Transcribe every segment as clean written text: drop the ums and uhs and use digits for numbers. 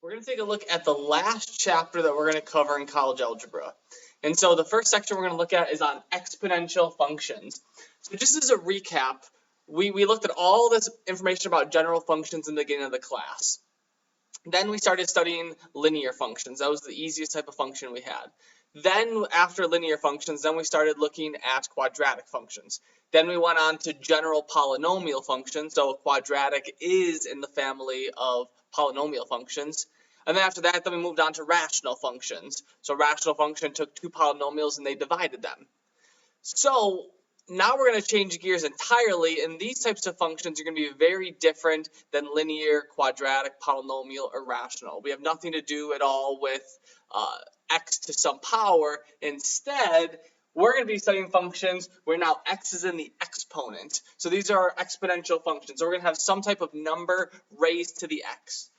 We're going to take a look at the last chapter that we're going to cover in college algebra. And so the first section we're going to look at is on exponential functions. So just as a recap, we looked at all this information about general functions in the beginning of the class. Then we started studying linear functions. That was the easiest type of function we had. Then after linear functions, then we started looking at quadratic functions. Then we went on to general polynomial functions. So a quadratic is in the family of polynomial functions. And then after that, then we moved on to rational functions. So rational function took two polynomials and they divided them. So now we're going to change gears entirely, and these types of functions are going to be very different than linear, quadratic, polynomial, or rational. We have nothing to do at all with x to some power. Instead, we're going to be studying functions where now x is in the exponent. So these are exponential functions. So we're going to have some type of number raised to the x.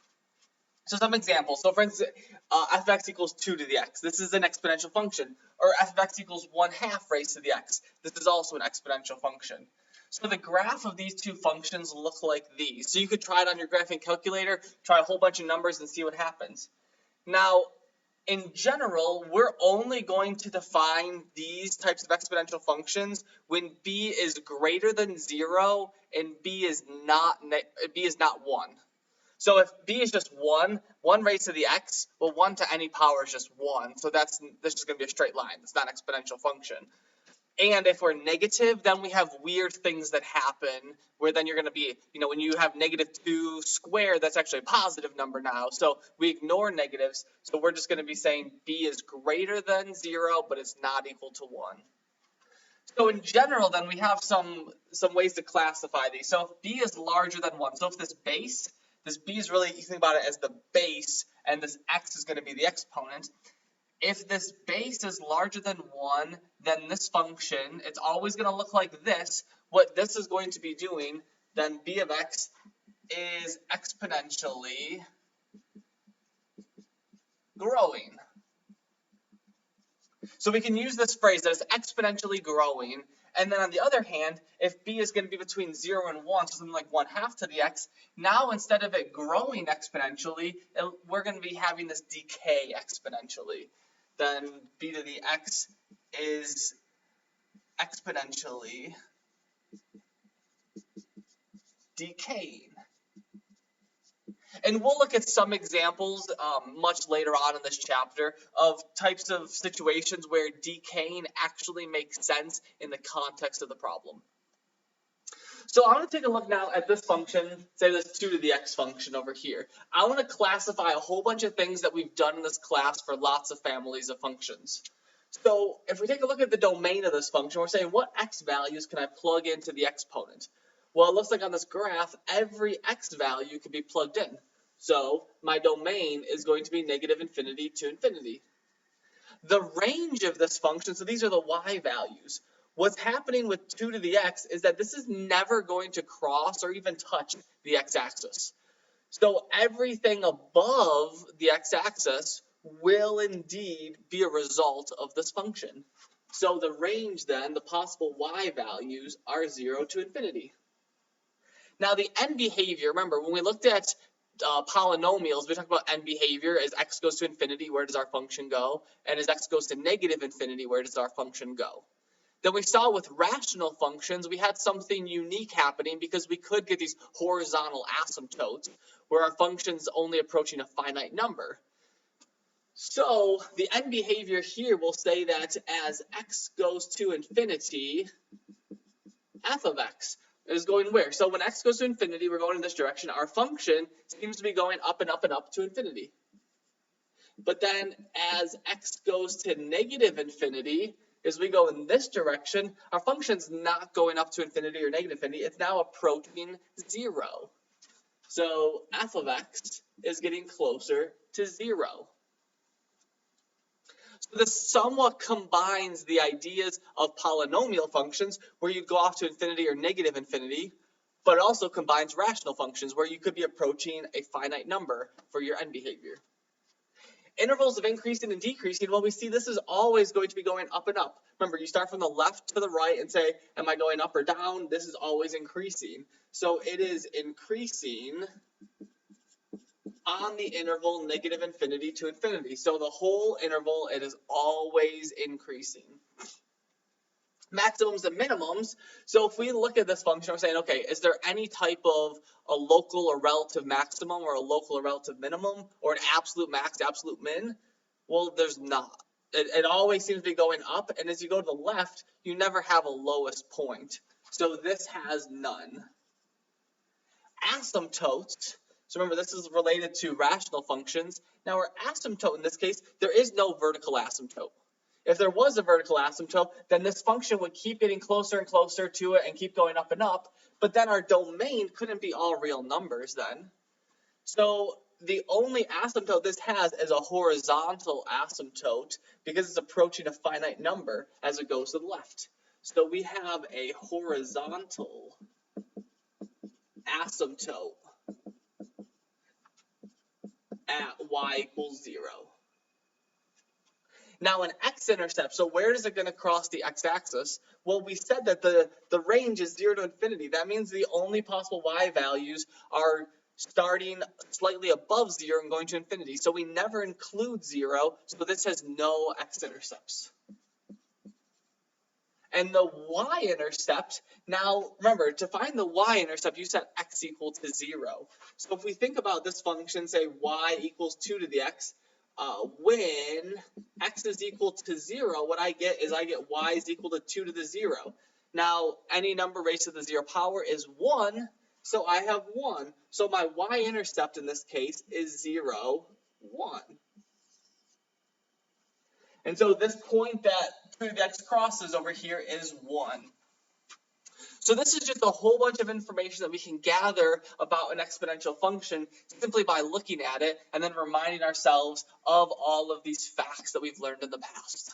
So some examples. So for instance, f of x equals 2 to the x. This is an exponential function. Or f of x equals 1/2 raised to the x. This is also an exponential function. So the graph of these two functions look like these. So you could try it on your graphing calculator, try a whole bunch of numbers and see what happens. Now, in general, we're only going to define these types of exponential functions when b is greater than 0 and b is not 1. So if b is just 1 raised to the x, well, 1 to any power is just 1. So this is going to be a straight line. It's not an exponential function. And if we're negative, then we have weird things that happen where then you're going to be, when you have -2 squared, that's actually a positive number now. So we ignore negatives. So we're just going to be saying b is greater than 0, but it's not equal to 1. So in general, then we have some ways to classify these. So if b is larger than 1, so if this b is really, you think about it as the base, and this x is going to be the exponent. If this base is larger than 1, then this function, it's always going to look like this. What this is going to be doing, then b of x is exponentially growing. So we can use this phrase that is exponentially growing. And then on the other hand, if b is going to be between 0 and 1, so something like 1/2 to the x, now instead of it growing exponentially, we're going to be having this decay exponentially. Then b to the x is exponentially decaying. And we'll look at some examples much later on in this chapter of types of situations where decaying actually makes sense in the context of the problem. So I want to take a look now at this function, say this 2 to the x function over here. I want to classify a whole bunch of things that we've done in this class for lots of families of functions. So if we take a look at the domain of this function, we're saying what x values can I plug into the exponent? Well, it looks like on this graph, every x value can be plugged in. So my domain is going to be -∞ to infinity. The range of this function, so these are the y values. What's happening with 2 to the x is that this is never going to cross or even touch the x-axis. So everything above the x-axis will indeed be a result of this function. So the range then, the possible y values, are 0 to infinity. Now the end behavior, remember when we looked at polynomials, we talked about end behavior. As x goes to infinity, where does our function go? And as x goes to -∞, where does our function go? Then we saw with rational functions, we had something unique happening because we could get these horizontal asymptotes where our function's only approaching a finite number. So the end behavior here will say that as x goes to infinity, f of x is going where? So when x goes to infinity, we're going in this direction. Our function seems to be going up and up and up to infinity. But then as x goes to -∞, as we go in this direction, our function's not going up to infinity or -∞. It's now approaching 0. So f of x is getting closer to 0. So this somewhat combines the ideas of polynomial functions, where you go off to infinity or -∞, but it also combines rational functions, where you could be approaching a finite number for your end behavior. Intervals of increasing and decreasing, well, we see this is always going to be going up and up. Remember, you start from the left to the right and say, am I going up or down? This is always increasing. So it is increasing on the interval negative infinity to infinity. So the whole interval, it is always increasing. Maximums and minimums. So if we look at this function, we're saying, okay, is there any type of a local or relative maximum or a local or relative minimum or an absolute max, absolute min? Well, there's not. It always seems to be going up, and as you go to the left, you never have a lowest point. So this has none. Asymptotes. So remember, this is related to rational functions. Now, our asymptote in this case, there is no vertical asymptote. If there was a vertical asymptote, then this function would keep getting closer and closer to it and keep going up and up, but then our domain couldn't be all real numbers then. So the only asymptote this has is a horizontal asymptote because it's approaching a finite number as it goes to the left. So we have a horizontal asymptote at y equals 0. Now an x-intercept, so where is it going to cross the x-axis? Well, we said that the range is 0 to infinity. That means the only possible y values are starting slightly above 0 and going to infinity. So we never include 0, so this has no x-intercepts. And the y-intercept, now remember, to find the y-intercept, you set x equal to 0. So if we think about this function, say y equals 2 to the x, when x is equal to 0, what I get is I get y is equal to 2 to the 0. Now, any number raised to the 0 power is 1, so I have 1. So my y-intercept in this case is 0, 1. And so this point that 2 to the x crosses over here is 1. So this is just a whole bunch of information that we can gather about an exponential function simply by looking at it and then reminding ourselves of all of these facts that we've learned in the past.